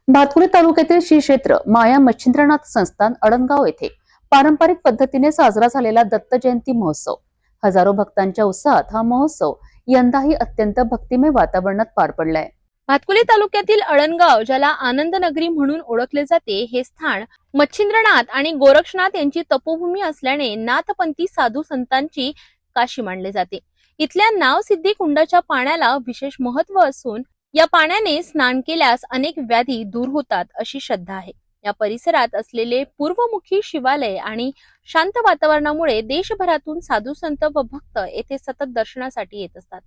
भातकुली तालुक्यातील श्री क्षेत्र माया मच्छिंद्रनाथ संस्थान अडणगाव येथे पारंपरिक पद्धतीने साजरा झालेला दत्त जयंती महोत्सव. हजारो भक्तांच्या उत्साहात हा महोत्सव यंदाही अत्यंत भक्तिमय वातावरणात पार पडलाय. भातकुली तालुक्यातील अडणगाव, ज्याला आनंद नगरी म्हणून ओळखले जाते, हे स्थान मच्छिंद्रनाथ आणि गोरक्षनाथ यांची तपोभूमी असल्याने नाथपंथी साधू संतांची काशी मानले जाते. इथल्या नावसिद्धी कुंडाच्या पाण्याला विशेष महत्व असून या पाण्याने स्नान केल्यास अनेक व्याधी दूर होतात अशी श्रद्धा आहे. या परिसरात असलेले पूर्वमुखी शिवालय आणि शांत वातावरणामुळे देशभरातून साधू संत व भक्त येथे सतत दर्शनासाठी येत असतात.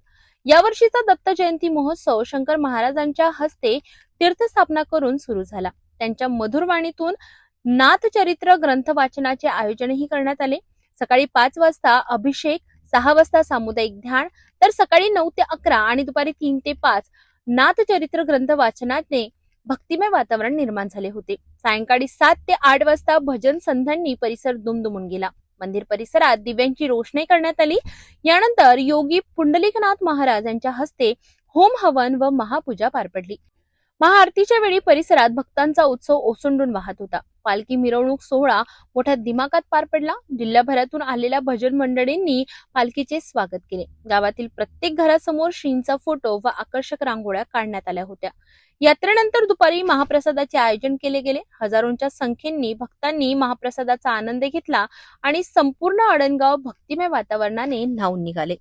यावर्षीचा दत्त जयंती महोत्सव शंकर महाराजांच्या हस्ते तीर्थस्थापना करून सुरू झाला. त्यांच्या मधुर वाणीतून नाथचरित्र ग्रंथ वाचनाचे आयोजनही करण्यात आले. सकाळी 5 वाजता अभिषेक, 6 वाजता सामुदायिक ध्यान, तर सकाळी 9 ते 11 आणि दुपारी 3 ते 5 नाथचरित्र ग्रंथ वाचनाने भक्तिमय वातावरण निर्माण झाले होते. सायंकाळी 7 ते 8 वाजता भजन संध्यांनी परिसर दुमदुमून गेला. मंदिर परिसरात दिव्यांची रोषणाई करण्यात आली. यानंतर योगी पुंडलिकनाथ महाराज यांच्या हस्ते होम हवन व महापूजा पार पडली. महाआरतीच्या वेळी परिसरात भक्तांचा उत्सव ओसंडून वाहत होता. पालखी मिरवणूक सोहळा मोठ्या दिमाखात पार पडला. जिल्ह्याभरातून आलेल्या भजन मंडळींनी पालखीचे स्वागत केले. गावातील प्रत्येक घरासमोर श्रींचा फोटो व आकर्षक रांगोळ्या काढण्यात आल्या होत्या. यात्रेनंतर दुपारी महाप्रसादाचे आयोजन केले गेले. हजारोंच्या संख्येने भक्तांनी महाप्रसादाचा आनंद घेतला आणि संपूर्ण अडणगाव भक्तिमय वातावरणाने न्हाऊन निघाले.